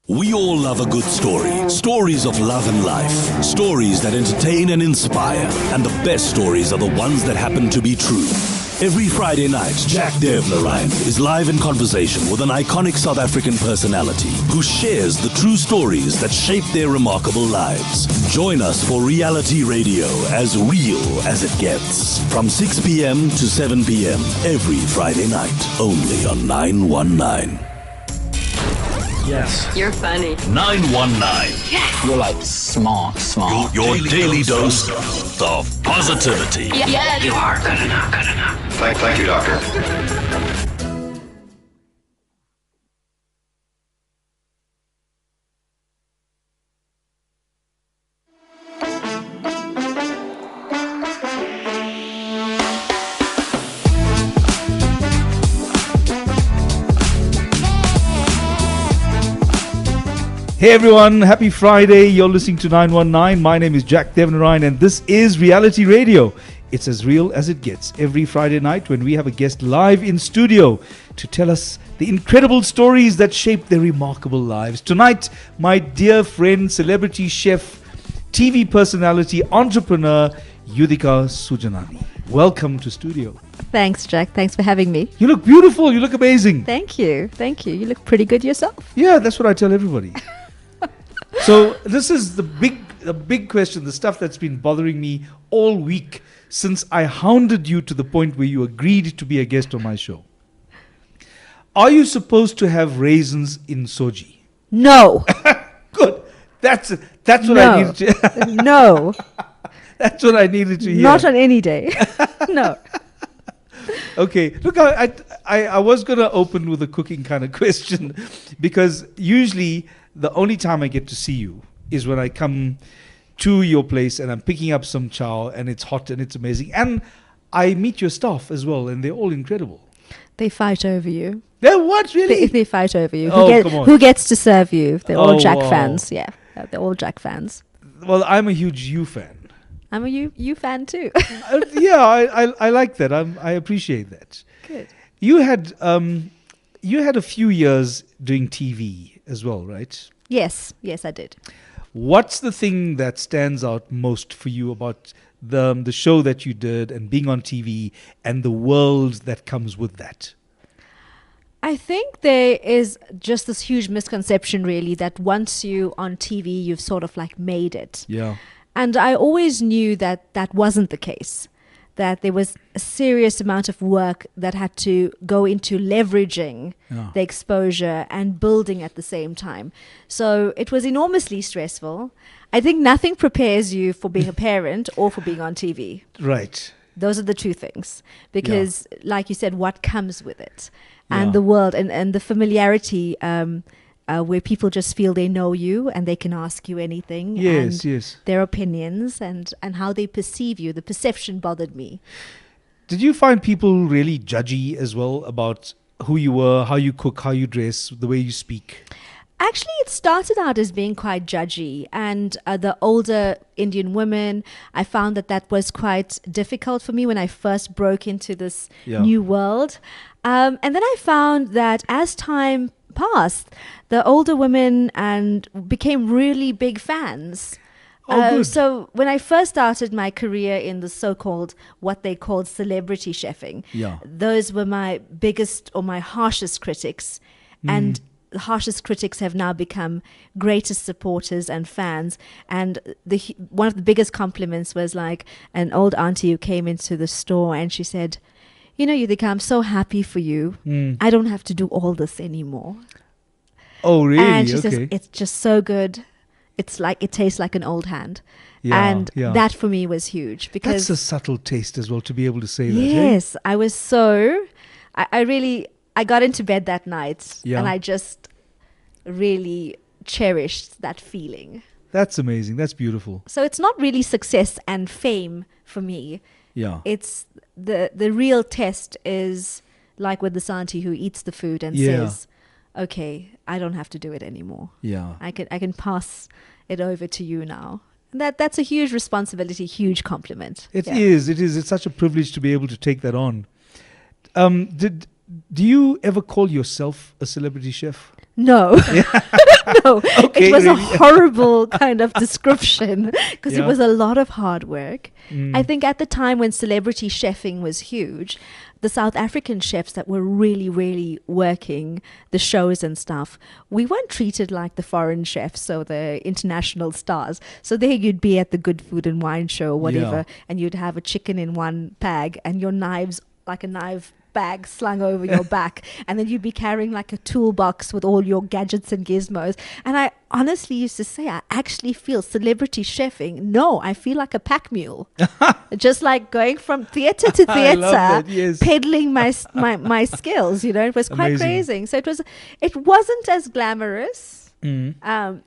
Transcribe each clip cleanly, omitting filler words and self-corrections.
We all love a good story. Stories of love and life. Stories that entertain and inspire. And the best stories are the ones that happen to be true. Every Friday night, Jack Devnarain is live in conversation with an iconic South African personality who shares the true stories that shape their remarkable lives. Join us for reality radio as real as it gets. From 6 p.m. to 7 p.m. every Friday night. Only on 919. Yes. You're funny. 919. Yes. You're like smart. Your daily dose of positivity. Yes. You are good enough. Thank you, Doctor. Hey everyone, happy Friday. You're listening to 919. My name is Jack Devnarain and this is Reality Radio. It's as real as it gets. Every Friday night when we have a guest live in studio to tell us the incredible stories that shape their remarkable lives. Tonight, my dear friend, celebrity chef, TV personality, entrepreneur, Yudhika Sujanani. Welcome to studio. Thanks, Jack. Thanks for having me. You look beautiful. You look amazing. Thank you. You look pretty good yourself. Yeah, that's what I tell everybody. So this is the big question, the stuff that's been bothering me all week since I hounded you to the point where you agreed to be a guest on my show. Are you supposed to have raisins in soji? No. Good. That's what I needed to. No. That's what I needed to hear. Not on any day. No. Okay. Look, I was going to open with a cooking kind of question because usually the only time I get to see you is when I come to your place and I'm picking up some chow and it's hot and it's amazing. And I meet your staff as well and they're all incredible. They fight over you. They're what, really? They fight over you. Come on. Who gets to serve you? They're all Jack wow. fans. Yeah. They're all Jack fans. Well, I'm a huge you fan. I'm a you fan too. Yeah, I like that. I appreciate that. Good. You had a few years doing TV as well, right? Yes, I did. What's the thing that stands out most for you about the show that you did and being on TV and the world that comes with that? I think there is just this huge misconception really that once you on TV, you've sort of like made it. Yeah. And I always knew that that wasn't the case, that there was a serious amount of work that had to go into leveraging the exposure and building at the same time. So it was enormously stressful. I think nothing prepares you for being a parent or for being on TV. Right. Those are the two things. Because like you said, what comes with it? And Yeah. the world and the familiarity where people just feel they know you and they can ask you anything. Yes, and yes. their opinions and how they perceive you. The perception bothered me. Did you find people really judgy as well about who you were, how you cook, how you dress, the way you speak? Actually, it started out as being quite judgy, and the older Indian women, I found that was quite difficult for me when I first broke into this new world. And then I found that as time passed, the older women became really big fans. Good. So when I first started my career in the so-called, what they called celebrity chefing, those were my biggest or my harshest critics. And the harshest critics have now become greatest supporters and fans. And one of the biggest compliments was like an old auntie who came into the store and she said, "You know, Yudhika, I'm so happy for you. I don't have to do all this anymore." Oh, really? And she says, Okay. "It's just so good. It's like it tastes like an old hand." Yeah, And yeah. that for me was huge because That's a subtle taste as well to be able to say that. Eh? yes, I was I got into bed that night and I just really cherished that feeling. That's amazing. That's beautiful. So it's not really success and fame for me. Yeah. It's the real test is like with the auntie who eats the food and says, "Okay, I don't have to do it anymore. Yeah. I can pass it over to you now." That's a huge responsibility, huge compliment. It is. It's such a privilege to be able to take that on. Do you ever call yourself a celebrity chef? No, no. Okay, It was a really? horrible kind of description because Yeah. it was a lot of hard work. Mm. I think at the time when celebrity chefing was huge, the South African chefs that were really, really working the shows and stuff, we weren't treated like the foreign chefs or the international stars. So there you'd be at the Good Food and Wine show or whatever, Yeah. and you'd have a chicken in one bag and your knives, like a knife bag slung over your back, and then you'd be carrying like a toolbox with all your gadgets and gizmos. And I honestly used to say, I actually feel celebrity chefing. No, I feel like a pack mule, just like going from theater to I love theater, that, yes. peddling my skills. You know, it was quite Amazing. crazy. So it wasn't as glamorous Mm.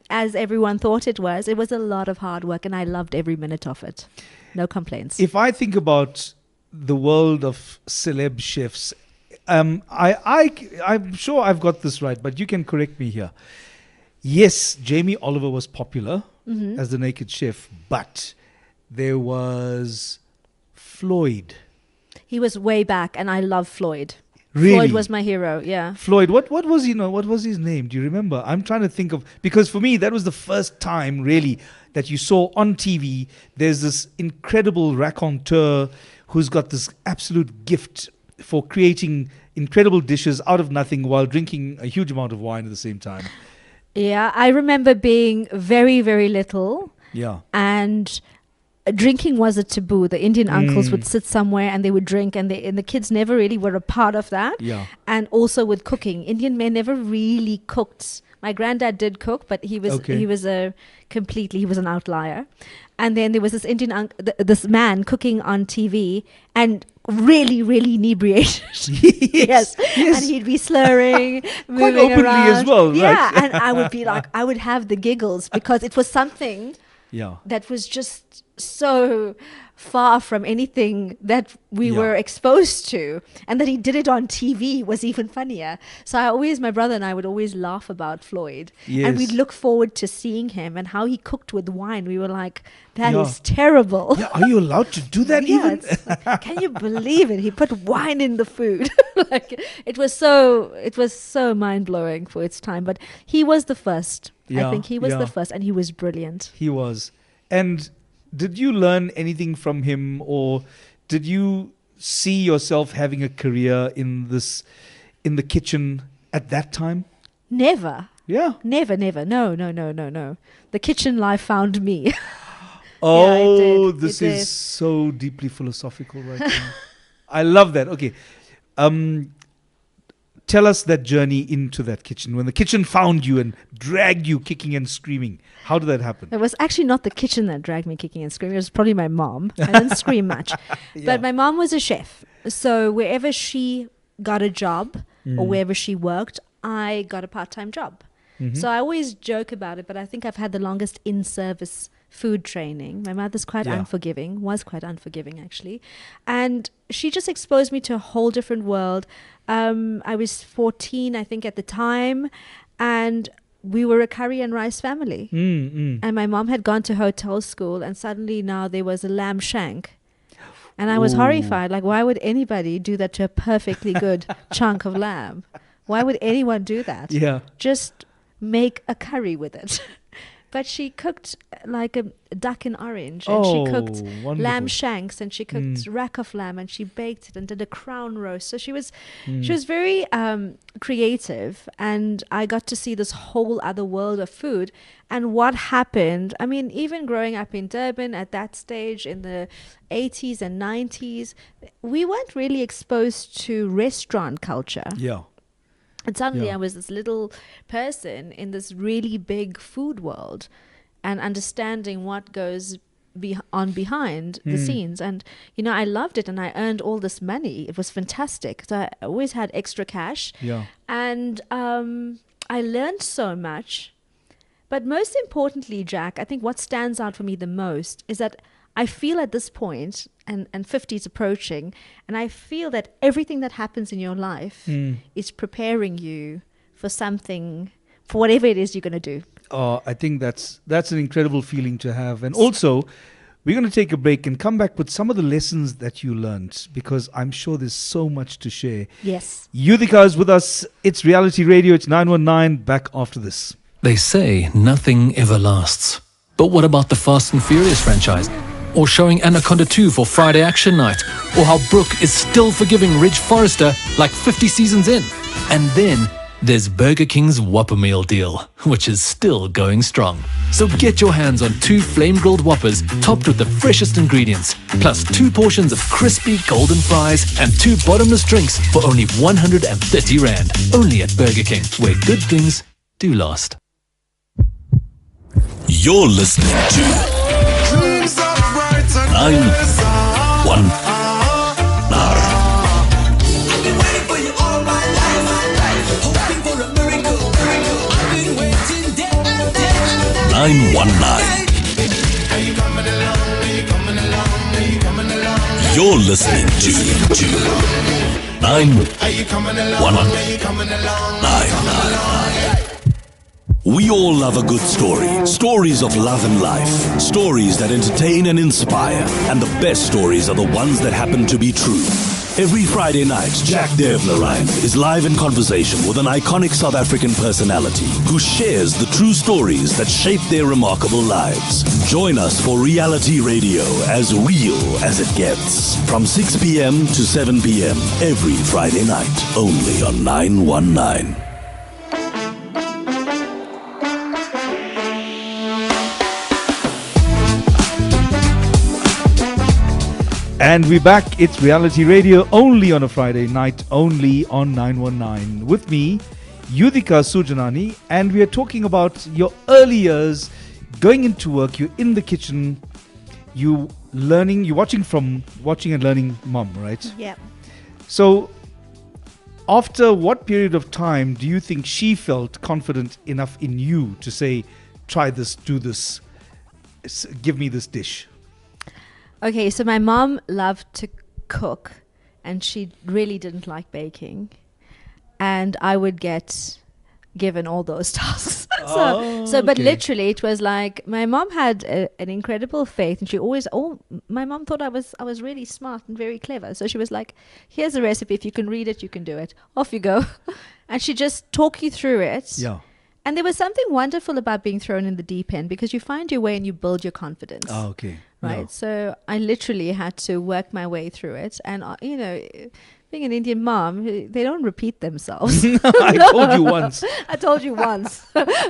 as everyone thought it was. It was a lot of hard work, and I loved every minute of it. No complaints. If I think about the world of celeb chefs, I'm sure I've got this right, but you can correct me here. Yes, Jamie Oliver was popular Mm-hmm. as the naked chef, but there was Floyd. He was way back, and I love Floyd. Really? Floyd was my hero. Yeah. Floyd, what was what was his name? Do you remember? I'm trying to think of, because for me that was the first time really that you saw on TV there's this incredible raconteur who's got this absolute gift for creating incredible dishes out of nothing while drinking a huge amount of wine at the same time. Yeah, I remember being very, very little, Yeah. and drinking was a taboo. The Indian uncles Mm. would sit somewhere and they would drink, and the kids never really were a part of that. Yeah. And also with cooking, Indian men never really cooked. My granddad did cook, but he was Okay. he was an outlier. And then there was this Indian this man cooking on TV and really, really inebriated. Yes. And he'd be slurring, moving openly around. as well, right? Yeah, and I would be like, I would have the giggles because it was something Yeah. that was just so far from anything that we Yeah. were exposed to, and that he did it on TV was even funnier. So my brother and I would always laugh about Floyd, Yes. and we'd look forward to seeing him and how he cooked with wine. We were like, that is Yeah. terrible. Yeah, are you allowed to do that Yeah, even? it's like, can you believe it? He put wine in the food. Like it was so mind blowing for its time. But he was the first. Yeah, I think he was yeah. the first, and he was brilliant. He was. And did you learn anything from him, or did you see yourself having a career in the kitchen at that time? Never. Yeah. Never. No. The kitchen life found me. Oh, did. this It is did. so deeply philosophical right now. I love that. Okay. Tell us that journey into that kitchen. When the kitchen found you and dragged you kicking and screaming. How did that happen? It was actually not the kitchen that dragged me kicking and screaming. It was probably my mom. I didn't scream much. Yeah. But my mom was a chef. So wherever she got a job Mm. or wherever she worked, I got a part-time job. Mhm. So I always joke about it, but I think I've had the longest in-service food training. My mother's quite Yeah. unforgiving, was quite unforgiving actually. And she just exposed me to a whole different world. I was 14, I think, at the time, and we were a curry and rice family. And my mom had gone to hotel school, and suddenly now there was a lamb shank. And I was Ooh. horrified. Like, why would anybody do that to a perfectly good chunk of lamb? Why would anyone do that? Yeah. Just make a curry with it. But she cooked like a duck in orange, and she cooked wonderful. lamb shanks, and she cooked rack of lamb, and she baked it and did a crown roast. So she was very creative, and I got to see this whole other world of food. And what happened, I mean, even growing up in Durban at that stage in the 80s and 90s, we weren't really exposed to restaurant culture. Yeah. And suddenly Yeah. I was this little person in this really big food world, and understanding what goes behind the scenes. And, you know, I loved it, and I earned all this money. It was fantastic. So I always had extra cash. Yeah. And I learned so much. But most importantly, Jack, I think what stands out for me the most is that I feel at this point, and 50 is approaching, and I feel that everything that happens in your life is preparing you for something, for whatever it is you're going to do. I think that's an incredible feeling to have. And also, We're going to take a break and come back with some of the lessons that you learned, because I'm sure there's so much to share. Yes. Yudhika is with us. It's Reality Radio. It's 919. Back after this. They say nothing ever lasts. But what about the Fast and Furious franchise? Or showing Anaconda 2 for Friday Action Night? Or how Brooke is still forgiving Ridge Forrester like 50 seasons in? And then there's Burger King's Whopper Meal deal, which is still going strong. So get your hands on 2 flame-grilled Whoppers topped with the freshest ingredients, plus 2 portions of crispy golden fries and 2 bottomless drinks for only 130 Rand. Only at Burger King, where good things do last. You're listening to 919. 919. You're listening to 919. We all love a good story. Stories of love and life. Stories that entertain and inspire. And the best stories are the ones that happen to be true. Every Friday night, Jack Devnarain is live in conversation with an iconic South African personality who shares the true stories that shape their remarkable lives. Join us for Reality Radio, as real as it gets. From 6 p.m. to 7 p.m. every Friday night, only on 919. And we're back. It's Reality Radio, only on a Friday night, only on 919. With me, Yudhika Sujanani, and we are talking about your early years, going into work. You're in the kitchen, you learning, you're watching and learning mom, right? Yeah. So, after what period of time do you think she felt confident enough in you to say, try this, do this, give me this dish? Okay, so my mom loved to cook, and she really didn't like baking. And I would get given all those tasks. But literally, it was like my mom had an incredible faith, and she always, my mom thought I was really smart and very clever. So she was like, "Here's a recipe. If you can read it, you can do it. Off you go." And she just talk you through it. Yeah. And there was something wonderful about being thrown in the deep end, because you find your way and you build your confidence. Oh, okay. Right. Yeah. So I literally had to work my way through it. And, being an Indian mom, they don't repeat themselves. I told you once. I told you once.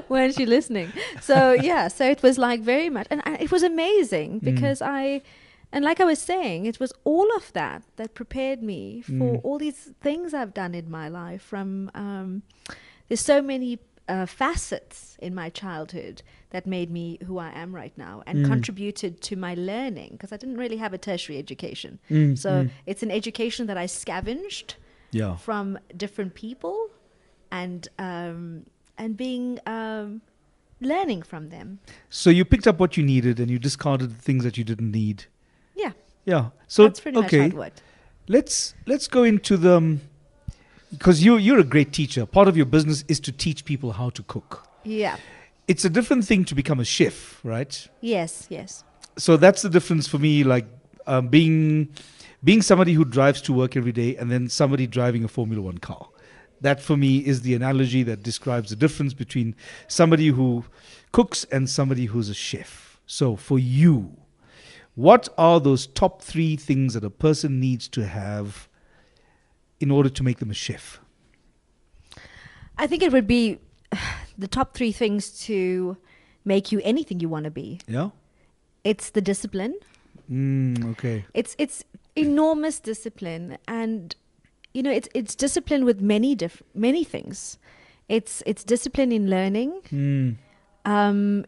Weren't you listening? So, yeah. So it was like very much. And it was amazing because and like I was saying, it was all of that prepared me for all these things I've done in my life. From there's so many facets in my childhood that made me who I am right now and contributed to my learning, because I didn't really have a tertiary education. It's an education that I scavenged from different people and being learning from them. So you picked up what you needed and you discarded the things that you didn't need. Yeah. Yeah. So that's pretty much how it worked. Let's go into the because you're a great teacher. Part of your business is to teach people how to cook. Yeah. It's a different thing to become a chef, right? Yes. So that's the difference for me, like being somebody who drives to work every day and then somebody driving a Formula One car. That for me is the analogy that describes the difference between somebody who cooks and somebody who's a chef. So for you, what are those top 3 things that a person needs to have in order to make them a chef? I think it would be the top 3 things to make you anything you want to be. Yeah. It's the discipline. Okay. It's enormous discipline, and it's discipline with many things. It's discipline in learning.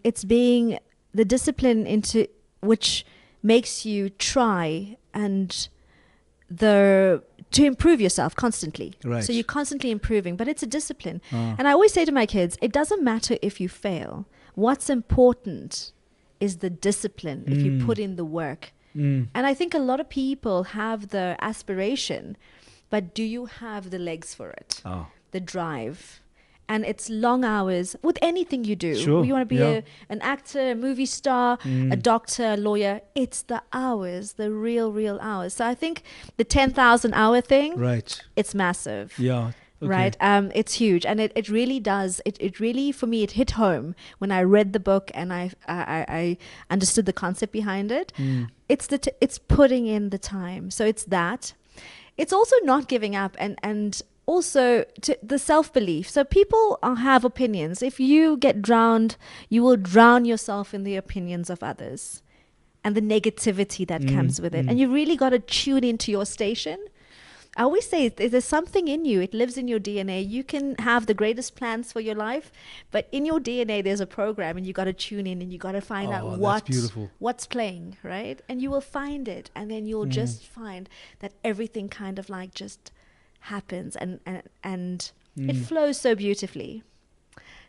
It's being the discipline into which makes you try and to improve yourself constantly. Right. So you're constantly improving, but it's a discipline. And I always say to my kids, it doesn't matter if you fail. What's important is the discipline, if you put in the work. And I think a lot of people have the aspiration, but do you have the legs for it? The drive? And it's long hours with anything you do. Sure, You want to be yeah. an actor, a movie star, a doctor, a lawyer. It's the hours, the real hours. So I think the 10,000 hour thing, Right. it's massive. Yeah. Okay. Right. It's huge. And it really does. It really, for me, it hit home when I read the book and I understood the concept behind it. It's putting in the time. So it's that. It's also not giving up and also to the self-belief. So people have opinions. If you get drowned, you will drown yourself in the opinions of others and the negativity that comes with it. And you really got to tune into your station. I always say there's something in you. It lives in your DNA. You can have the greatest plans for your life, but in your DNA there's a program, and you got to tune in and you got to find out what's playing, right? And you will find it, and then you'll just find that everything kind of like just happens and it flows so beautifully.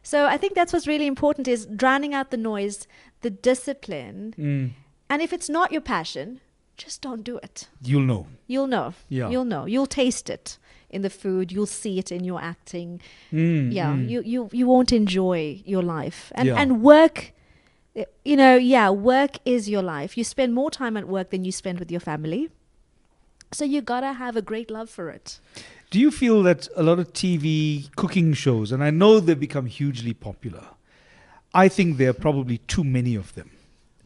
So I think that's what's really important, is drowning out the noise, the discipline. And if it's not your passion, just don't do it. You'll know. You'll know. Yeah. You'll know. You'll taste it in the food. You'll see it in your acting. You won't enjoy your life. And work, work is your life. You spend more time at work than you spend with your family. So you gotta have a great love for it. Do you feel that a lot of TV cooking shows, and I know they've become hugely popular, I think there are probably too many of them.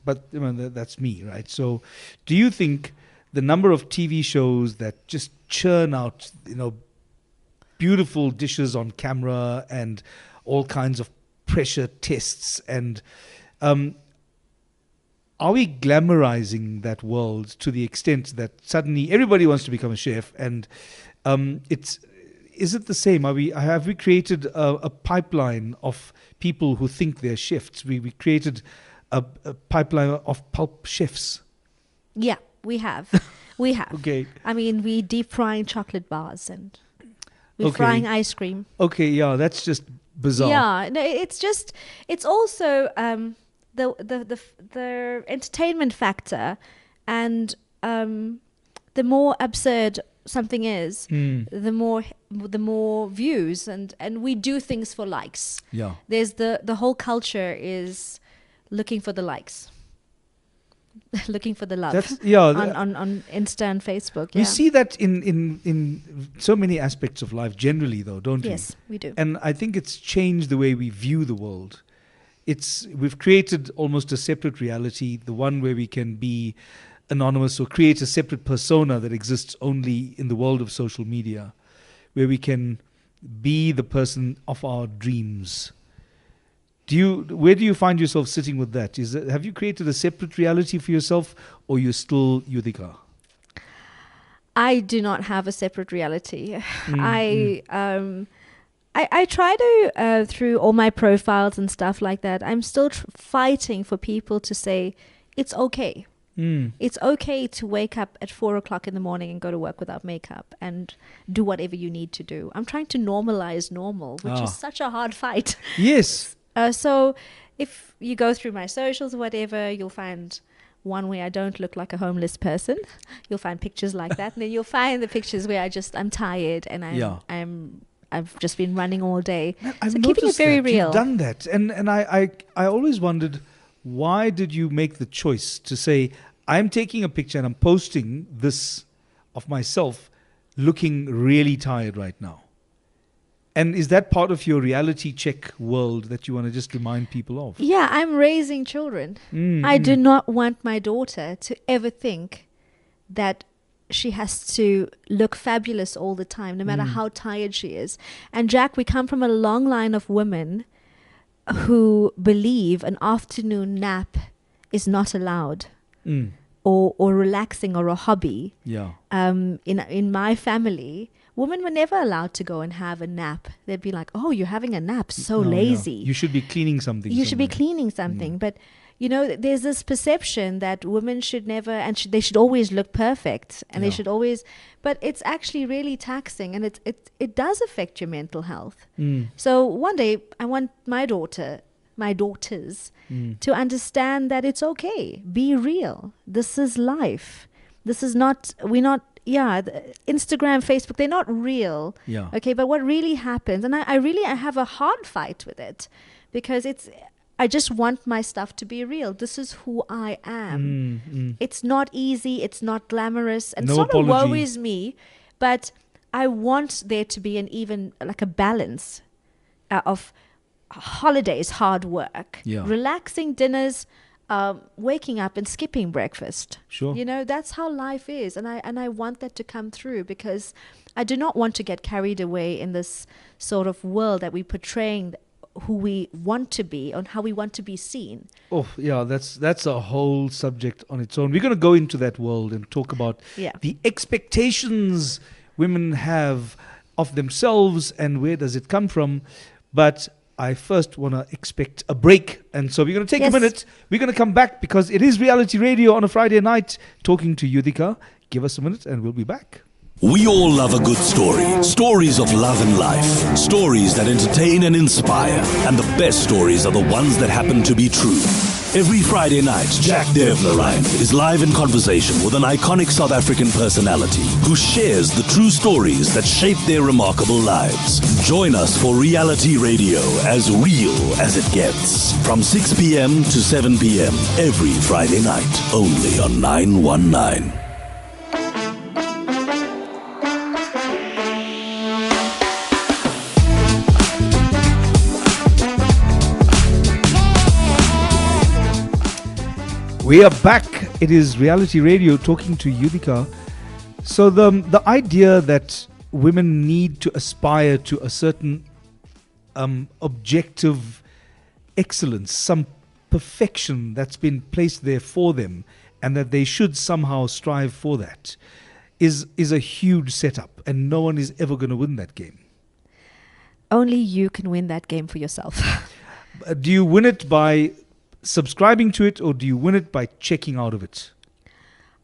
But that's me, right? So do you think the number of TV shows that just churn out, beautiful dishes on camera and all kinds of pressure tests, and are we glamorizing that world to the extent that suddenly everybody wants to become a chef? And is it the same? Have we created a pipeline of people who think they're chefs? We created a pipeline of pulp chefs. Yeah, we have. We have. Okay. I mean, we deep frying chocolate bars and we're frying ice cream. Okay, yeah, that's just bizarre. Yeah, no, it's also the entertainment factor, and the more absurd something is, the more views, and we do things for likes. Yeah. There's the whole culture is looking for the likes. Looking for the love. On Insta and Facebook. We see that in so many aspects of life generally, though, don't we? Yes, we do. And I think it's changed the way we view the world. We've created almost a separate reality, the one where we can be anonymous or create a separate persona that exists only in the world of social media, where we can be the person of our dreams. Where do you find yourself sitting with that? Have you created a separate reality for yourself, or you're still Yudhika? I do not have a separate reality. I try to, through all my profiles and stuff like that, I'm still fighting for people to say, it's okay. It's okay to wake up at 4 o'clock in the morning and go to work without makeup and do whatever you need to do. I'm trying to normalize normal, which is such a hard fight. Yes. So if you go through my socials or whatever, you'll find one where I don't look like a homeless person. You'll find pictures like that. And then you'll find the pictures where I'm tired and I've just been running all day. I've so keeping it very real. You've done that. And I always wondered, why did you make the choice to say, I'm taking a picture and I'm posting this of myself looking really tired right now? And is that part of your reality check world that you want to just remind people of? Yeah, I'm raising children. I do not want my daughter to ever think that she has to look fabulous all the time, no matter how tired she is. And Jack, we come from a long line of women who believe an afternoon nap is not allowed, or relaxing, or a hobby. Yeah. In my family, women were never allowed to go and have a nap. They'd be like, "Oh, you're having a nap? So lazy. Yeah. You should be cleaning something. You should be cleaning something." But there's this perception that women should never, and they should always look perfect, and they should always. But it's actually really taxing, and it does affect your mental health. So one day, I want my daughters, to understand that it's okay. Be real. This is life. This is not. We're not Instagram, Facebook, they're not real. Yeah. Okay, but what really happens, and I have a hard fight with it, because I just want my stuff to be real. This is who I am. It's not easy. It's not glamorous. And No sort of apology. worries me. But I want there to be a balance of holidays, hard work, relaxing dinners, waking up and skipping breakfast. Sure. That's how life is. And I want that to come through, because I do not want to get carried away in this sort of world that we're portraying who we want to be and how we want to be seen. Oh, yeah, that's a whole subject on its own. We're going to go into that world and talk about the expectations women have of themselves and where does it come from. But I first want to expect a break. And so we're going to take a minute. We're going to come back because it is reality radio on a Friday night, talking to Yudhika. Give us a minute and we'll be back. We all love a good story. Stories of love and life. Stories that entertain and inspire. And the best stories are the ones that happen to be true. Every Friday night, Jack Devnarain is live in conversation with an iconic South African personality who shares the true stories that shape their remarkable lives. Join us for reality radio, as real as it gets. From 6 p.m. to 7 p.m. every Friday night. Only on 919. We are back. It is reality radio, talking to Yudhika. So the idea that women need to aspire to a certain objective excellence, some perfection that's been placed there for them, and that they should somehow strive for that, is a huge setup, and no one is ever going to win that game. Only you can win that game for yourself. Do you win it by subscribing to it, or do you win it by checking out of it?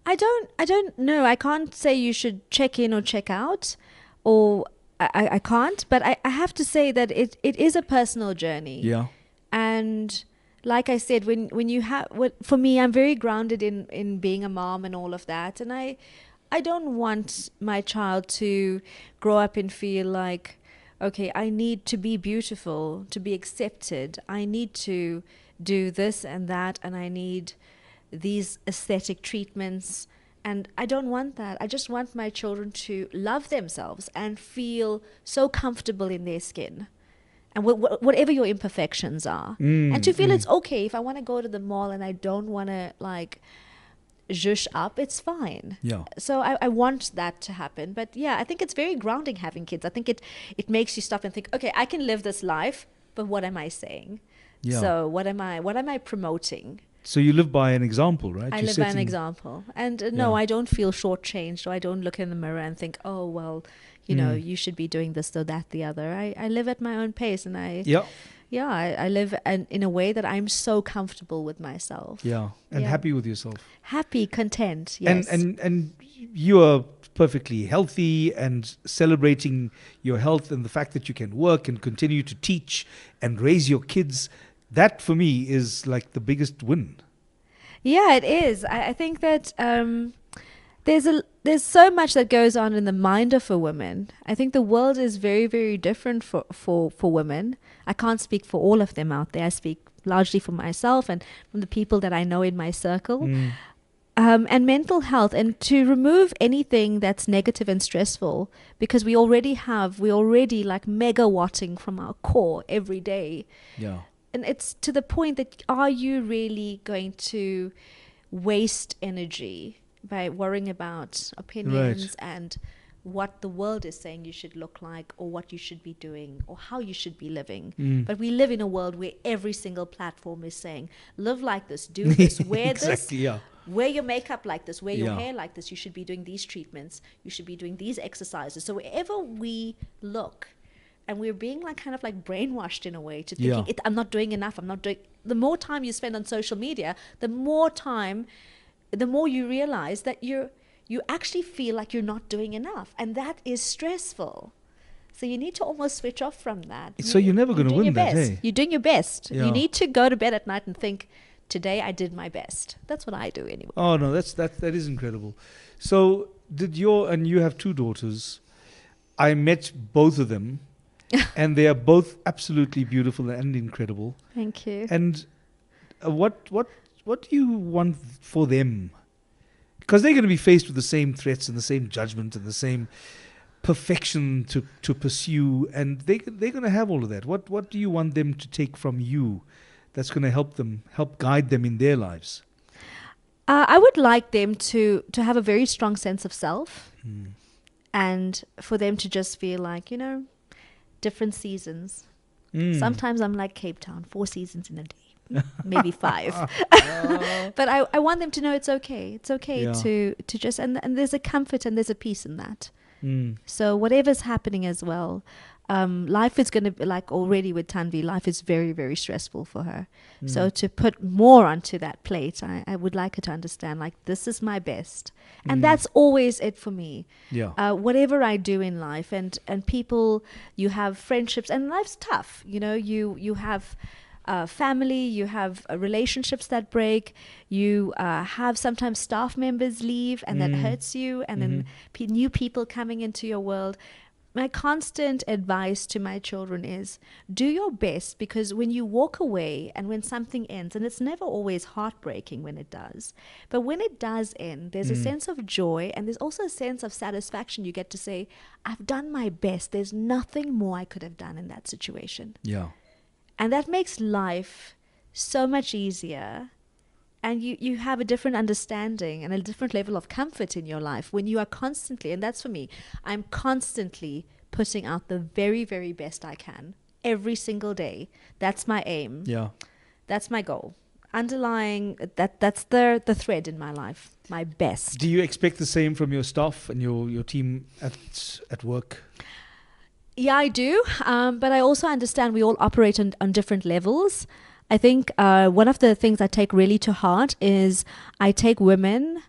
I don't know. I can't say you should check in or check out, or I can't. But I have to say that it is a personal journey. Yeah. And like I said, when you have, for me, I'm very grounded in being a mom and all of that. And I don't want my child to grow up and feel like, okay, I need to be beautiful to be accepted. I need to do this and that, and I need these aesthetic treatments, and I don't want that. I just want my children to love themselves and feel so comfortable in their skin, and whatever your imperfections are, and to feel it's okay if I want to go to the mall and I don't want to zhush up, it's fine. Yeah. So I want that to happen. But yeah, I think it's very grounding having kids. I think it makes you stop and think, okay, I can live this life, but what am I saying? Yeah. So what am I promoting? So you live by an example, right? I live by an example. And no, I don't feel shortchanged, or I don't look in the mirror and think, oh, well, you should be doing this or that, the other. I live at my own pace, and I live in a way that I'm so comfortable with myself. Yeah, and happy with yourself. Happy, content, yes. And you are perfectly healthy and celebrating your health and the fact that you can work and continue to teach and raise your kids. That for me is like the biggest win. Yeah, it is. I think that there's so much that goes on in the mind of a woman. I think the world is very, very different for women. I can't speak for all of them out there. I speak largely for myself and from the people that I know in my circle. And mental health, and to remove anything that's negative and stressful, because we already like megawatting from our core every day. Yeah. And it's to the point that, are you really going to waste energy by worrying about opinions and what the world is saying you should look like, or what you should be doing, or how you should be living? But we live in a world where every single platform is saying, live like this, do this, wear exactly, this, wear your makeup like this, wear your Yeah. hair like this, you should be doing these treatments, you should be doing these exercises. So wherever we look, and we're being kind of brainwashed in a way to thinking, Yeah. I'm not doing enough, the more time you spend on social media, the more you realize that you actually feel like you're not doing enough, and that is stressful. So you need to almost switch off from that. So you're never going to win that, hey? You're doing your best. Yeah. You need to go to bed at night and think, today I did my best. That's what I do anyway. Oh no, that is incredible. So and you have two daughters. I met both of them, and they are both absolutely beautiful and incredible. Thank you. And what do you want for them? Because they're going to be faced with the same threats and the same judgment and the same perfection to pursue, and they're going to have all of that. What do you want them to take from you that's going to help guide them in their lives? I would like them to have a very strong sense of self, and for them to just feel like, different seasons. Sometimes I'm like Cape Town, 4 seasons in a day, maybe 5. But I want them to know it's okay. It's okay to just, and there's a comfort and there's a peace in that. So whatever's happening as well, life is going to be like, already with Tanvi, life is very, very stressful for her. So to put more onto that plate, I would like her to understand, like, this is my best. And that's always it for me. Whatever I do in life, and people, you have friendships, and life's tough. You have family, you have relationships that break, you have sometimes staff members leave, and that hurts you, and then new people coming into your world. My constant advice to my children is, do your best, because when you walk away and when something ends, and it's never always heartbreaking when it does, but when it does end, there's a sense of joy, and there's also a sense of satisfaction. You get to say, I've done my best. There's nothing more I could have done in that situation. And that makes life so much easier. And you have a different understanding and a different level of comfort in your life when you are constantly, and that's for me, I'm constantly putting out the very, very best I can every single day. That's my aim. That's my goal. Underlying, that's the thread in my life, my best. Do you expect the same from your staff and your team at work? Yeah, I do. But I also understand we all operate on different levels. I think one of the things I take really to heart is I take women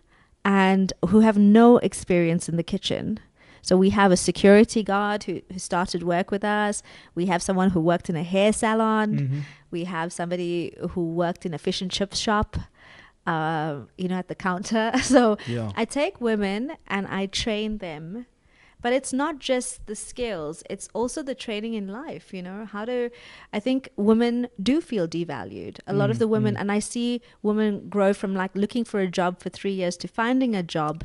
and who have no experience in the kitchen. So we have a security guard who started work with us. We have someone who worked in a hair salon. We have somebody who worked in a fish and chip shop, at the counter. So I take women and I train them. But it's not just the skills, it's also the training in life, I think women do feel devalued. A lot of the women, and I see women grow from like looking for a job for 3 years to finding a job.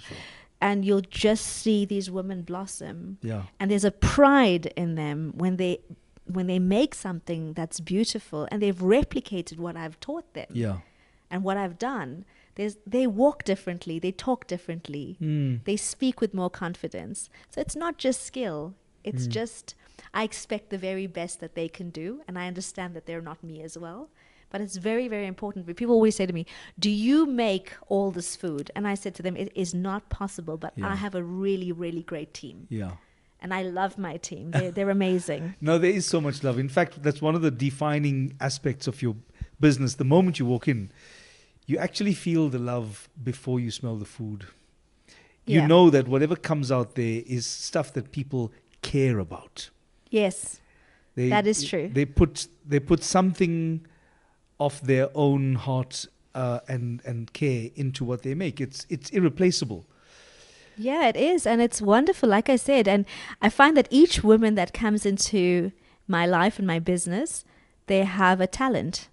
And you'll just see these women blossom. And there's a pride in them when they make something that's beautiful and they've replicated what I've taught them and what I've done. They walk differently, they talk differently, they speak with more confidence. So it's not just skill, it's just, I expect the very best that they can do, and I understand that they're not me as well. But it's very, very important. But people always say to me, do you make all this food? And I said to them, it is not possible, but I have a really, really great team. And I love my team. They're amazing. No, there is so much love. In fact, that's one of the defining aspects of your business. The moment you walk in, you actually feel the love before you smell the food. You know that whatever comes out there is stuff that people care about. Yes, that is true. They put something of their own heart and care into what they make. It's irreplaceable. Yeah, it is, and it's wonderful. Like I said, and I find that each woman that comes into my life and my business, they have a talent.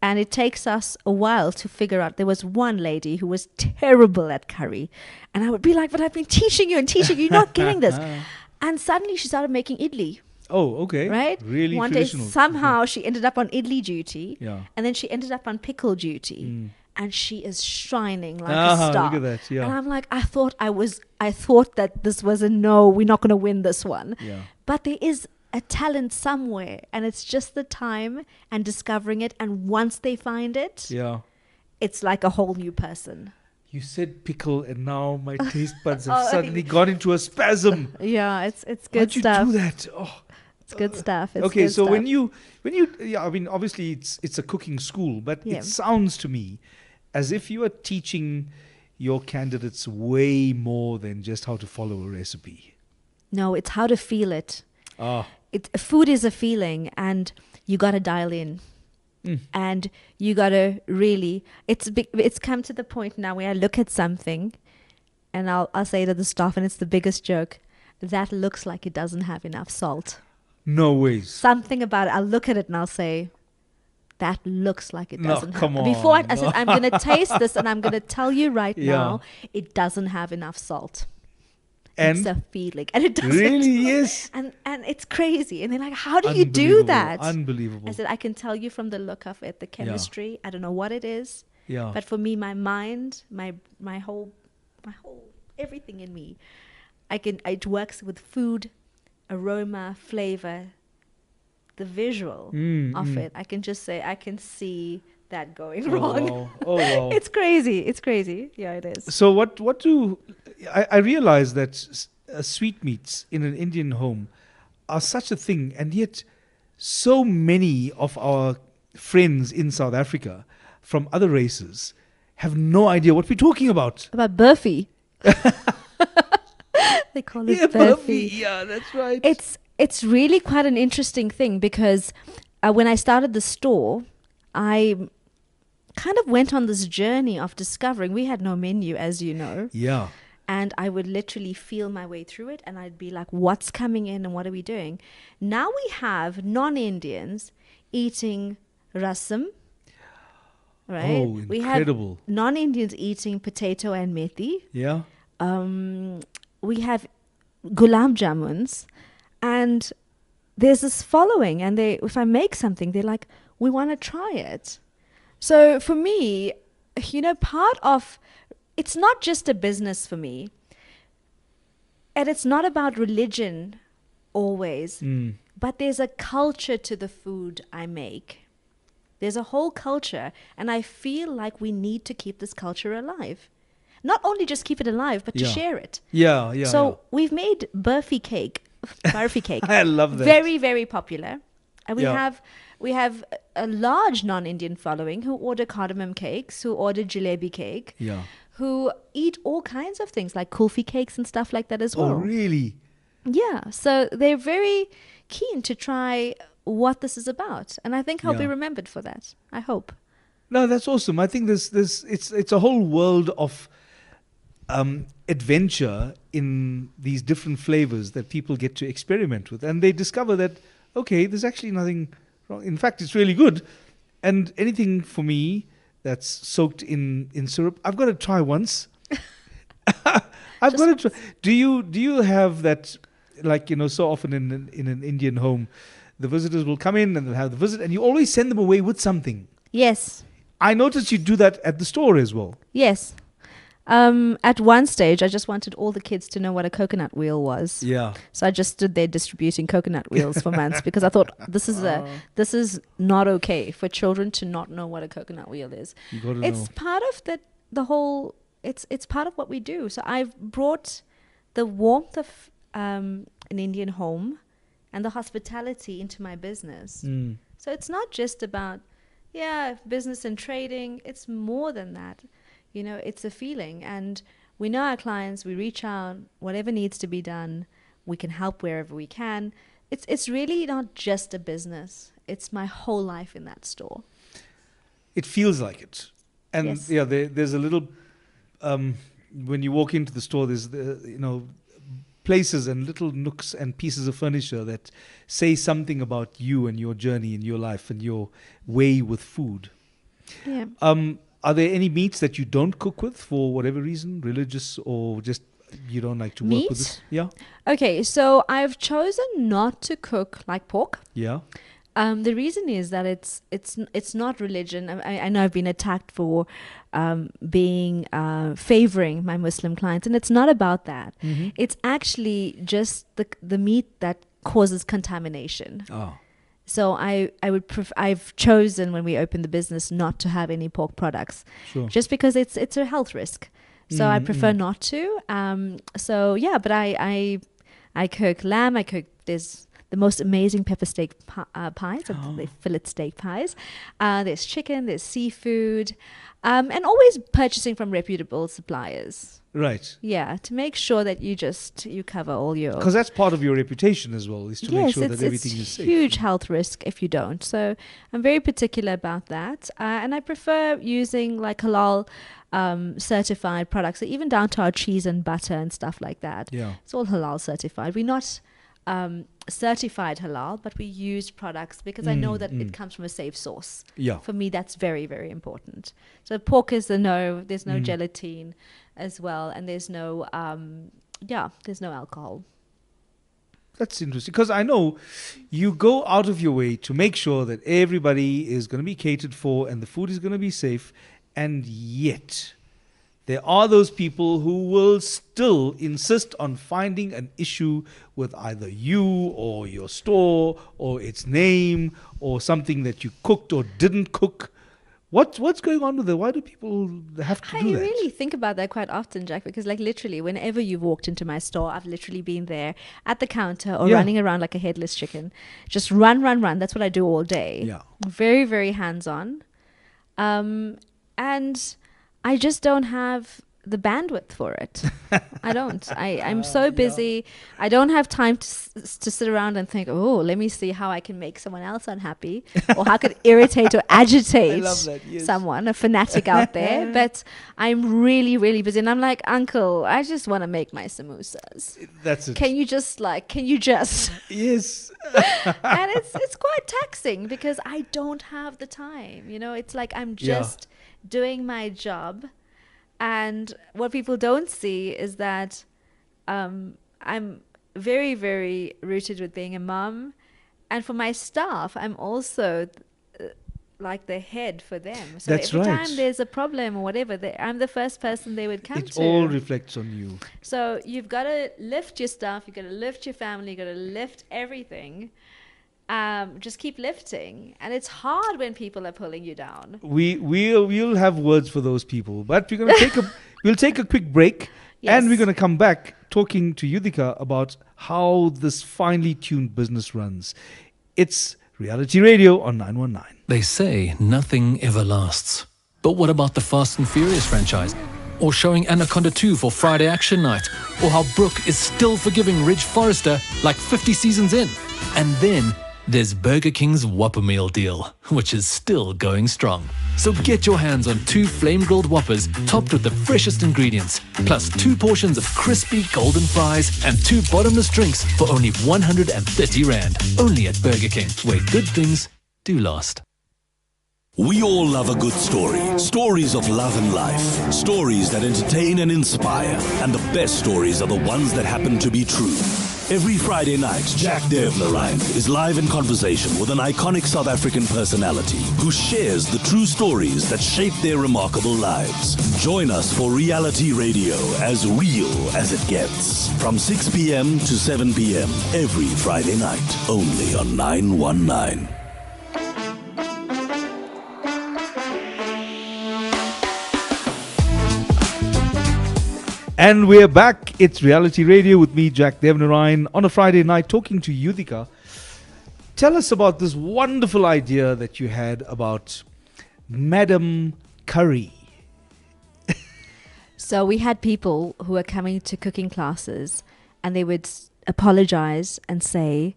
And it takes us a while to figure out. There was one lady who was terrible at curry. And I would be like, but I've been teaching you, you're not getting this. And suddenly she started making idli. Oh, okay. Right? Really one traditional. Day, somehow she ended up on idli duty. Yeah. And then she ended up on pickle duty. And she is shining like a star. Look at that, And I'm like, I thought that this was a no, we're not going to win this one. But there is a talent somewhere, and it's just the time and discovering it. And once they find it, it's like a whole new person. You said pickle, and now my taste buds have suddenly gone into a spasm. Yeah, it's good stuff. Why'd you do that? Oh, it's good stuff. It's okay, good so stuff. when you, I mean, obviously it's a cooking school, but it sounds to me as if you are teaching your candidates way more than just how to follow a recipe. No, it's how to feel it. Food is a feeling, and you got to dial in. And you got to really, it's come to the point now where I look at something and I'll say to the staff, and it's the biggest joke, that looks like it doesn't have enough salt. No ways. Something about it. I'll look at it and I'll say, that looks like it No, doesn't have. come Before on, I said, I'm going to taste this and I'm going to tell you right Yeah. now, it doesn't have enough salt. And It's a feeling. And it doesn't. really, yes. And it's crazy. And they're like, how do you do that? Unbelievable. I said, I can tell you from the look of it, the chemistry. I don't know what it is. Yeah. But for me, my mind, my whole everything in me, it works with food, aroma, flavor, the visual of it. I can just say, I can see that going wrong. Wow. Oh, wow. It's crazy. It's crazy. Yeah, it is. So what do I realize that sweetmeats in an Indian home are such a thing, and yet so many of our friends in South Africa from other races have no idea what we're talking about. About burfi. They call it burfi. Yeah, that's right. It's really quite an interesting thing because when I started the store, I kind of went on this journey of discovering. We had no menu, as you know. Yeah. And I would literally feel my way through it, and I'd be like, what's coming in and what are we doing? Now we have non-Indians eating rasam, right? Oh, we have incredible. non-Indians eating potato and methi. Yeah. We have gulab jamuns, and there's this following, and if I make something, they're like, we want to try it. So for me, part of, it's not just a business for me, and it's not about religion always, but there's a culture to the food I make. There's a whole culture, and I feel like we need to keep this culture alive. Not only just keep it alive, but to share it. Yeah, yeah. So we've made burfi cake. I love that. Very, very popular. And we Yeah. have a large non-Indian following who order cardamom cakes, who order jalebi cake, Yeah. who eat all kinds of things like kulfi cakes and stuff like that as well. Oh, really? Yeah. So they're very keen to try what this is about. And I think I'll be Yeah. remembered for that. I hope. No, that's awesome. I think it's a whole world of adventure in these different flavors that people get to experiment with, and they discover that there's actually nothing wrong. In fact, it's really good. And anything for me that's soaked in syrup, I've got to try once. I've got to try. Do you have that, like, so often in an Indian home, the visitors will come in and they'll have the visit, and you always send them away with something. Yes. I noticed you do that at the store as well. Yes. At one stage, I just wanted all the kids to know what a coconut wheel was. Yeah. So I just stood there distributing coconut wheels for months because I thought this is not okay for children to not know what a coconut wheel is. You got to It's know. part of the whole. It's part of what we do. So I've brought the warmth of an Indian home and the hospitality into my business. So it's not just about business and trading. It's more than that. It's a feeling, and we know our clients, we reach out, whatever needs to be done, we can help wherever we can. It's really not just a business. It's my whole life in that store. It feels like it. And Yes. there's a little, when you walk into the store, there's, places and little nooks and pieces of furniture that say something about you and your journey in your life and your way with food. Yeah. Are there any meats that you don't cook with for whatever reason, religious, or just you don't like to work with Meat? this? Yeah. Okay, so I've chosen not to cook like pork. Yeah. The reason is that it's not religion. I know I've been attacked for being favoring my Muslim clients, and it's not about that. Mm-hmm. It's actually just the meat that causes contamination. Oh. So I've chosen when we opened the business not to have any pork products, Sure. just because it's a health risk. So I prefer not to. But I cook lamb. There's the most amazing pepper steak pies, the fillet steak pies. There's chicken, there's seafood, and always purchasing from reputable suppliers. Right. Yeah, to make sure that you cover all your... Because that's part of your reputation as well, is to make sure that everything is safe. It's a huge health risk if you don't. So I'm very particular about that. And I prefer using like halal certified products, so even down to our cheese and butter and stuff like that. Yeah. It's all halal certified. We're not certified halal, but we use products because I know that it comes from a safe source. Yeah. For me, that's very, very important. So pork is there's no gelatine as well, and there's no alcohol. That's interesting, because I know you go out of your way to make sure that everybody is going to be catered for and the food is going to be safe, and yet there are those people who will still insist on finding an issue with either you or your store or its name or something that you cooked or didn't cook. What's going on with it? Why do people have to do that? I really think about that quite often, Jack, because like literally whenever you've walked into my store, I've literally been there at the counter or running around like a headless chicken. Just run. That's what I do all day. Yeah. Very, very hands-on. And I just don't have the bandwidth for it. I don't. I'm so busy. I don't have time to sit around and think, oh, let me see how I can make someone else unhappy or how I could irritate or agitate someone, a fanatic out there. But I'm really, really busy. And I'm like, Uncle, I just want to make my samosas. That's it. Can you just? Yes. And it's quite taxing because I don't have the time. You know, it's like I'm just doing my job. And what people don't see is that I'm very, very rooted with being a mum. And for my staff, I'm also like the head for them. So every time there's a problem or whatever, I'm the first person they would come to. It all reflects on you. So you've got to lift your staff, you've got to lift your family, you've got to lift everything. Just keep lifting, and it's hard when people are pulling you down. We'll have words for those people, but we're going to we'll take a quick break, and we're going to come back talking to Yudhika about how this finely tuned business runs. It's Reality Radio on 919. They say nothing ever lasts. But what about the Fast and Furious franchise? Or showing Anaconda 2 for Friday Action Night? Or how Brooke is still forgiving Ridge Forrester like 50 seasons in? And then there's Burger King's Whopper Meal deal, which is still going strong. So get your hands on 2 flame-grilled Whoppers topped with the freshest ingredients, plus 2 portions of crispy golden fries and 2 bottomless drinks for only 130 Rand. Only at Burger King, where good things do last. We all love a good story. Stories of love and life. Stories that entertain and inspire. And the best stories are the ones that happen to be true. Every Friday night, Jack Devnarain is live in conversation with an iconic South African personality who shares the true stories that shape their remarkable lives. Join us for Reality Radio, as real as it gets. From 6 p.m. to 7 p.m. every Friday night, only on 919. And we're back. It's Reality Radio with me, Jack Devnarain, on a Friday night talking to Yudhika. Tell us about this wonderful idea that you had about Madam Curry. So we had people who were coming to cooking classes and they would apologize and say,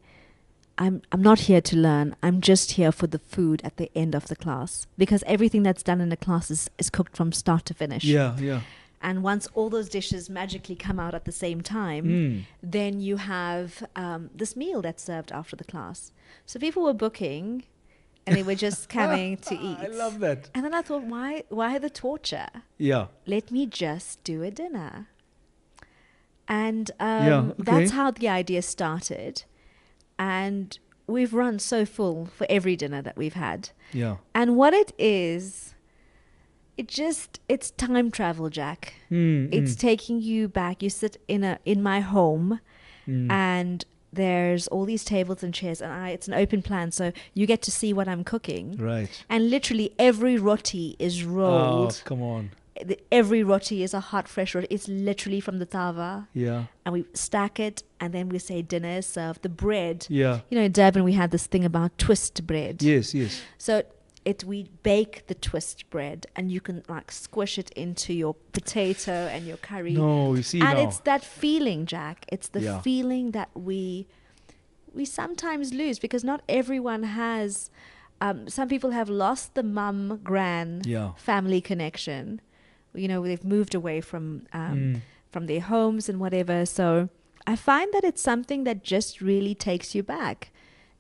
I'm not here to learn. I'm just here for the food at the end of the class. Because everything that's done in the class is cooked from start to finish. Yeah. And once all those dishes magically come out at the same time, then you have this meal that's served after the class. So people were booking and they were just coming to eat. I love that. And then I thought, why the torture? Yeah. Let me just do a dinner. And okay. That's how the idea started. And we've run so full for every dinner that we've had. Yeah. And what it is... it's time travel, Jack. It's taking you back. You sit in my home and there's all these tables and chairs and it's an open plan, so you get to see what I'm cooking. Right. And literally every roti is rolled. Oh, come on. every roti is a hot, fresh roti. It's literally from the tawa. Yeah. And we stack it, and then we say dinner is served. The bread. Yeah. You know, in Durban, we had this thing about twist bread. Yes, yes. So we bake the twist bread, and you can like squish it into your potato and your curry. No, you see and now. it's that feeling, Jack. It's the Yeah. feeling that we sometimes lose, because not everyone has. Some people have lost the mum-gran Yeah. family connection. You know, they've moved away from their homes and whatever. So I find that it's something that just really takes you back,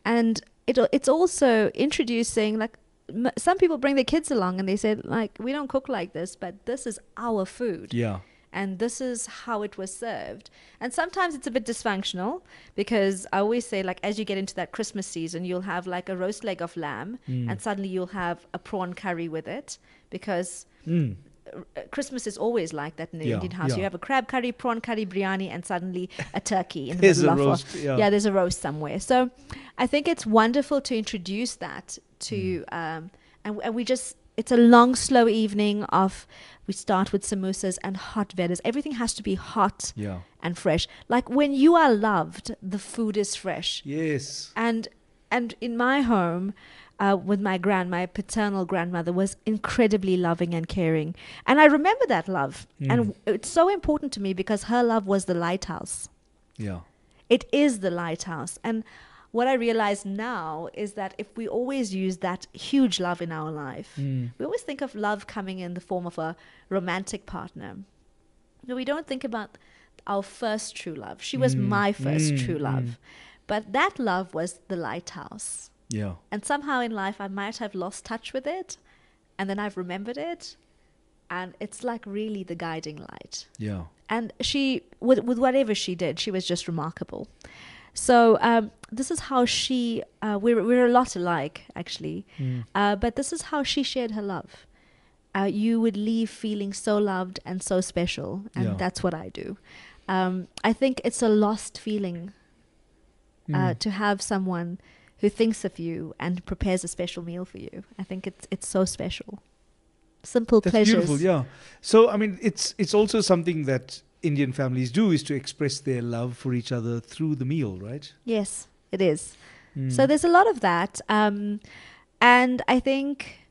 and it's also introducing like. Some people bring their kids along and they say, like, we don't cook like this, but this is our food. Yeah. And this is how it was served. And sometimes it's a bit dysfunctional, because I always say, like, as you get into that Christmas season, you'll have like a roast leg of lamb and suddenly you'll have a prawn curry with it, because Christmas is always like that in the Yeah, Indian house. yeah. You have a crab curry, prawn curry, biryani, and suddenly a turkey in the There's middle a of roast, yeah. there's a roast somewhere. So I think it's wonderful to introduce that to, and we just, it's a long, slow evening of, we start with samosas and hot vedas. Everything has to be hot Yeah. and fresh. Like when you are loved, the food is fresh. Yes. And in my home, with my paternal grandmother was incredibly loving and caring. And I remember that love. And it's so important to me, because her love was the lighthouse. Yeah. It is the lighthouse. And what I realize now is that if we always use that huge love in our life, we always think of love coming in the form of a romantic partner. No, we don't think about our first true love. She was my first true love. But that love was the lighthouse. Yeah. And somehow in life, I might have lost touch with it. And then I've remembered it. And it's like really the guiding light. Yeah. And she, with whatever she did, she was just remarkable. So this is how she, we're a lot alike, actually. But this is how she shared her love. You would leave feeling so loved and so special. And Yeah. that's what I do. I think it's a lost feeling to have someone who thinks of you and prepares a special meal for you. I think it's so special. Simple That's pleasures. beautiful, yeah. So, I mean, it's also something that Indian families do, is to express their love for each other through the meal, right? Yes, it is. So there's a lot of that. And I think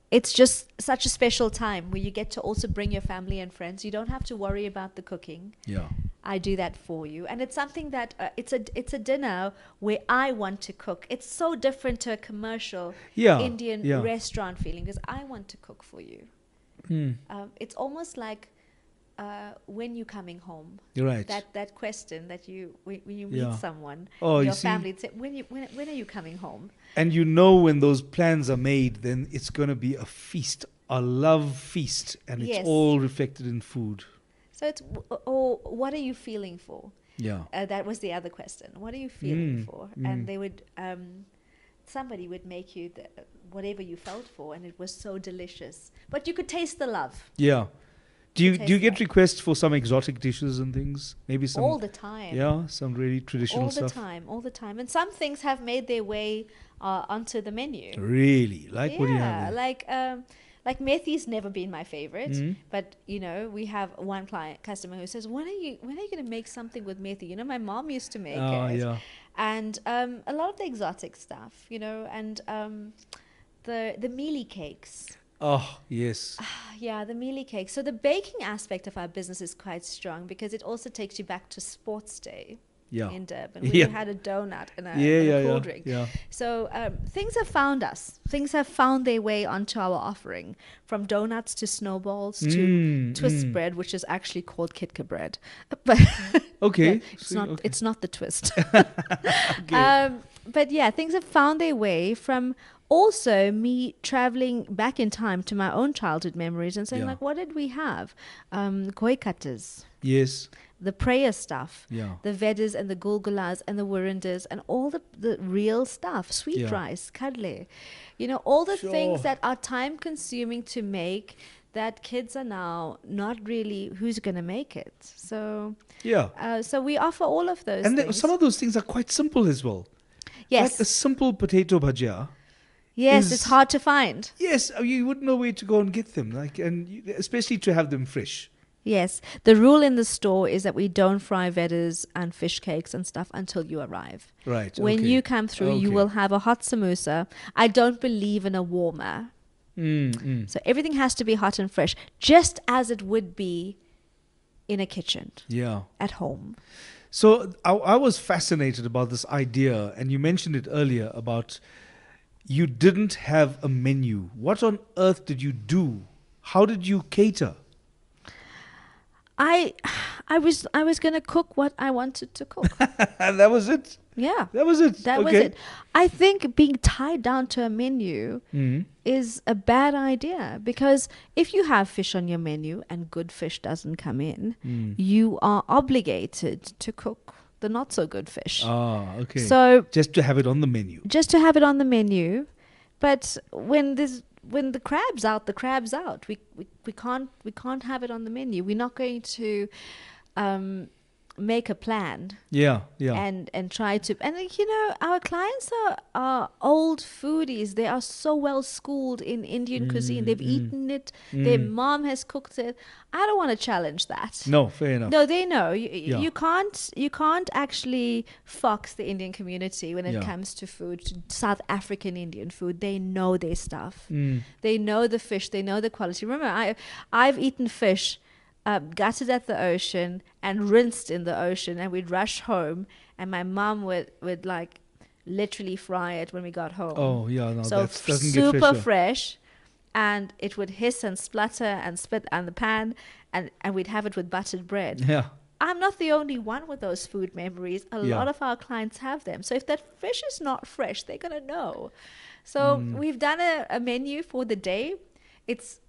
it's just such a special time where you get to also bring your family and friends. You don't have to worry about the cooking. Yeah. I do that for you. And it's something that, it's a dinner where I want to cook. It's so different to a commercial Indian restaurant feeling, because I want to cook for you. It's almost like, when you coming home? You're right. That question that when you meet Yeah. someone, Oh, in you your see? family, it's when are you coming home? And you know, when those plans are made, then it's going to be a feast, a love feast, and it's Yes. all reflected in food. So it's, or what are you feeling for? Yeah. That was the other question. What are you feeling for? And they would, somebody would make you whatever you felt for, and it was so delicious. But you could taste the love Yeah. Do you taste get that. requests for some exotic dishes and things? Maybe some. all the time. Yeah, some really traditional All the stuff. time, all the time. And some things have made their way onto the menu. Really? Like, what do you have there? Like methi's never been my favorite, but you know, we have one customer who says, when are you going to make something with methi? You know, my mom used to make it. Yeah. And a lot of the exotic stuff, you know, and the mealie cakes. Oh, yes. Yeah, the mealie cakes. So the baking aspect of our business is quite strong, because it also takes you back to sports day. Yeah. In Durban, where Yeah. you had a donut and a, Yeah, and a cool yeah, drink. yeah. So things have found us. Things have found their way onto our offering, from donuts to snowballs to twist bread, which is actually called kitka bread. But Okay. yeah, it's not. Okay. It's not the twist. But yeah, things have found their way from also me traveling back in time to my own childhood memories and saying, Yeah. like, what did we have? Koi cutters. Yes. The prayer stuff, Yeah. the vedas and the gulgulas and the wurindas and all the real stuff, sweet Yeah. rice, kadle, you know, all the Sure. things that are time consuming to make, that kids are now not really, who's going to make it? So, Yeah. so we offer all of those And things. some of those things are quite simple as well. Yes. Like a simple potato bhajia Yes, it's hard to find. Yes, you wouldn't know where to go and get them, especially to have them fresh. Yes. The rule in the store is that we don't fry vedders and fish cakes and stuff until you arrive. Right. When okay. you come through, you Okay. will have a hot samosa. I don't believe in a warmer. So everything has to be hot and fresh, just as it would be in a kitchen Yeah. at home. So I was fascinated about this idea, and you mentioned it earlier about you didn't have a menu. What on earth did you do? How did you cater? I was going to cook what I wanted to cook. And that was it. Yeah. That was it. That was Okay. it. I think being tied down to a menu is a bad idea, because if you have fish on your menu and good fish doesn't come in, you are obligated to cook the not so good fish. Ah, okay. So just to have it on the menu. just to have it on the menu, but when the crab's out, the crab's out. We can't have it on the menu. We're not going to make a plan Yeah, yeah. and try to, and our clients are old foodies. They are so well schooled in Indian cuisine. They've eaten it. Their mom has cooked it. I don't want to challenge that. No, fair enough. No, they know. Yeah. You can't actually fox the Indian community when it Yeah. comes to food, to South African Indian food. They know their stuff. They know the fish. They know the quality. Remember, I've eaten fish gutted at the ocean and rinsed in the ocean, and we'd rush home, and my mum would like literally fry it when we got home. Oh, yeah, no, So that doesn't get super fresher. fresh, and it would hiss and splutter and spit on the pan, and we'd have it with buttered bread. Yeah. I'm not the only one with those food memories. A Yeah. lot of our clients have them. So if that fish is not fresh, they're going to know. So we've done a menu for the day. It's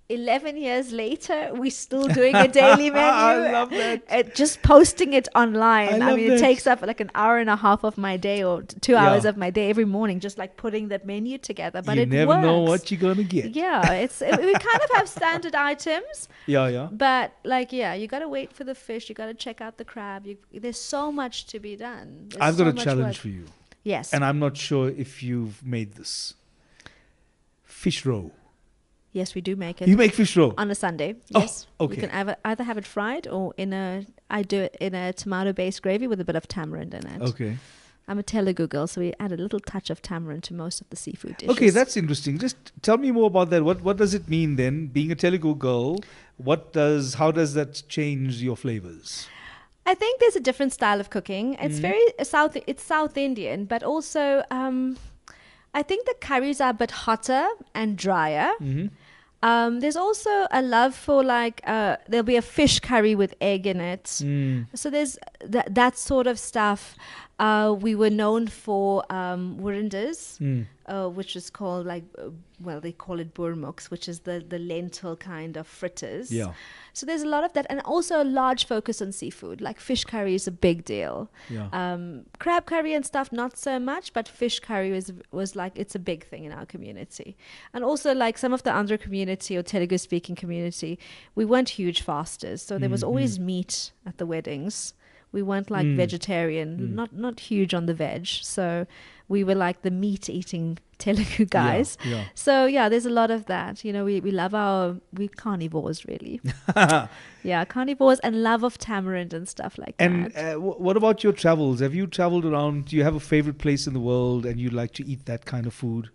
11 years later, we're still doing a daily menu. I love that. Just posting it online. I love mean, that. it takes up like an hour and a half of my day, or 2 Yeah. hours of my day every morning, just like putting that menu together. But you it never works. know what you're going to get. Yeah, we kind of have standard items, Yeah, yeah. but you got to wait for the fish. You got to check out the crab. There's so much to be done. There's I've so got a much challenge work. for you. Yes. And I'm not sure if you've made this. Fish roe. Yes, we do make it. You make fish roe? On a Sunday, Oh, yes. okay. You can either have it fried, or I do it in a tomato-based gravy with a bit of tamarind in it. Okay. I'm a Telugu girl, so we add a little touch of tamarind to most of the seafood dishes. Okay, that's interesting. Just tell me more about that. What does it mean then, being a Telugu girl? How does that change your flavors? I think there's a different style of cooking. It's very South Indian, but also I think the curries are a bit hotter and drier. There's also a love for there'll be a fish curry with egg in it. So there's that sort of stuff. We were known for wurindas, which is called they call it burmuks, which is the lentil kind of fritters. Yeah. So there's a lot of that, and also a large focus on seafood. Like fish curry is a big deal. Yeah. Crab curry and stuff, not so much, but fish curry was like, it's a big thing in our community. And also like some of the Andhra community or Telugu speaking community, we weren't huge fasters. So there was always meat at the weddings. We weren't like vegetarian, not huge on the veg. So we were like the meat eating Telugu guys. Yeah. So yeah, there's a lot of that. We love we carnivores really. Yeah, carnivores, and love of tamarind and stuff like And that. what about your travels? Have you traveled around? Do you have a favorite place in the world and you like to eat that kind of food?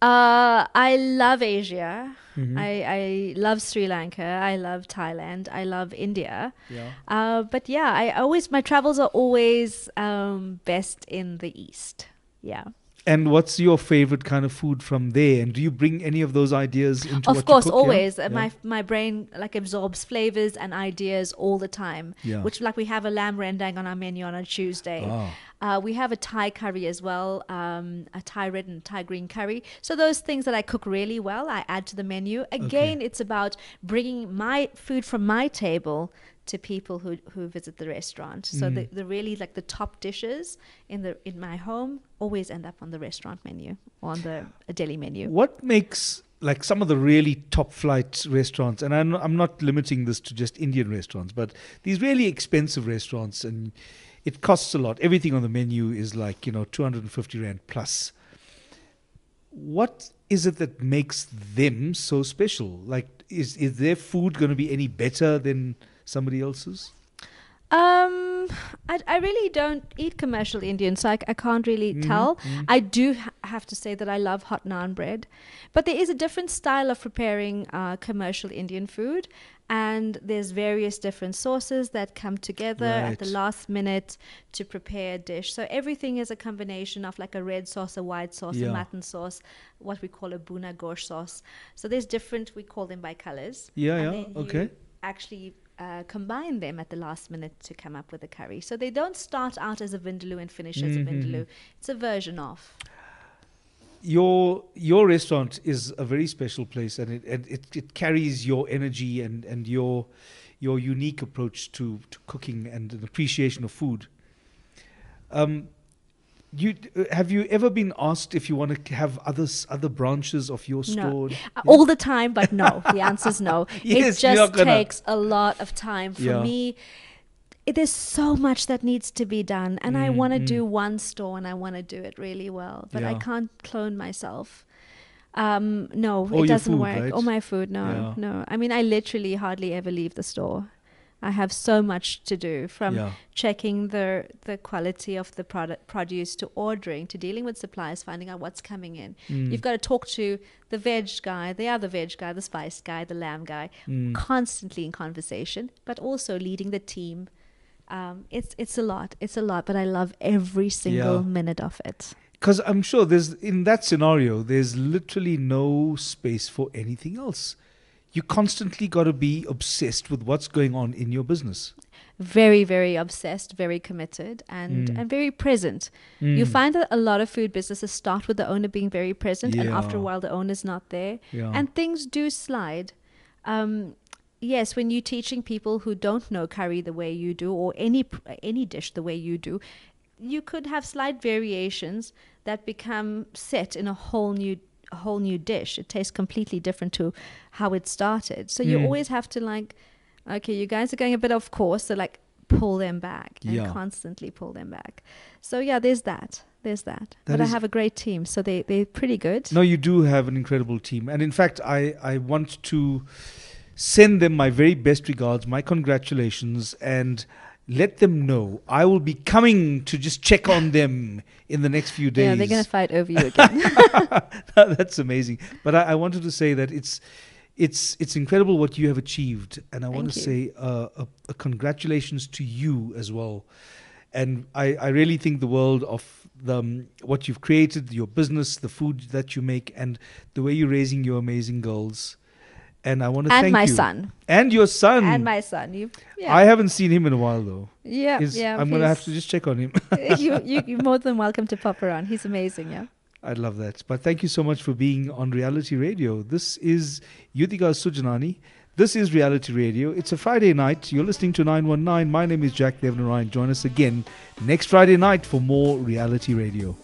I love Asia. I love Sri Lanka. I love Thailand. I love India. Yeah. But yeah, my travels are always best in the East. Yeah. And what's your favorite kind of food from there? And do you bring any of those ideas into what Of course, you cook? always. Yeah? My brain absorbs flavors and ideas all the time. Yeah. Which we have a lamb rendang on our menu on a Tuesday. We have a Thai curry as well, a Thai red and Thai green curry. So those things that I cook really well, I add to the menu. Again, it's about bringing my food from my table to people who visit the restaurant. So the really the top dishes in my home always end up on the restaurant menu or on a deli menu. What makes some of the really top flight restaurants, and I'm not limiting this to just Indian restaurants, but these really expensive restaurants, and it costs a lot. Everything on the menu is 250 Rand plus. what is it that makes them so special? Like, is their food going to be any better than somebody else's? I really don't eat commercial Indian, so I can't really tell. I do have to say that I love hot naan bread, but there is a different style of preparing commercial Indian food, and there's various different sauces that come together at the last minute to prepare a dish. So everything is a combination of like a red sauce, a white sauce, a mutton sauce, what we call a buna gosh sauce. So there's different, we call them by colors. Okay. Actually combine them at the last minute to come up with a curry. So they don't start out as a vindaloo and finish as a vindaloo. It's a version of. Your restaurant is a very special place, and it carries your energy and your unique approach to cooking and an appreciation of food. Have you ever been asked if you want to have other branches of your store? No. All the time, but no. The answer is no. Yes, it just takes a lot of time for me. There's so much that needs to be done, and I want to do one store, and I want to do it really well, but I can't clone myself. No, it doesn't work. Right? Or my food, no. I mean, I literally hardly ever leave the store. I have so much to do, from checking the quality of the produce to ordering to dealing with suppliers, finding out what's coming in. You've got to talk to the veg guy, the other veg guy, the spice guy, the lamb guy, constantly in conversation, but also leading the team. It's a lot, but I love every single minute of it. Because I'm sure in that scenario, there's literally no space for anything else. You constantly got to be obsessed with what's going on in your business. Very, very obsessed, very committed, and very present. You find that a lot of food businesses start with the owner being very present, and after a while the owner's not there, and things do slide. Yes, when you're teaching people who don't know curry the way you do, or any dish the way you do, you could have slight variations that become set in a whole new dish. It tastes completely different to how it started. So you always have to okay, you guys are going a bit off course, so pull them back and constantly pull them back. So there's that. But I have a great team, so they're pretty good. No, you do have an incredible team. And in fact, I want to send them my very best regards, my congratulations, and let them know I will be coming to just check on them in the next few days. Yeah, they're going to fight over you again. That's amazing. But I wanted to say that it's incredible what you have achieved, and I want to say a congratulations to you as well. And I really think the world of what you've created, your business, the food that you make, and the way you're raising your amazing girls. And I want to thank you. And my son. And your son. And my son. I haven't seen him in a while, though. Yeah. I'm going to have to just check on him. You're more than welcome to pop around. He's amazing, yeah. I'd love that. But thank you so much for being on Reality Radio. This is Yudhika Sujanani. This is Reality Radio. It's a Friday night. You're listening to 919. My name is Jack Devnarain. Join us again next Friday night for more Reality Radio.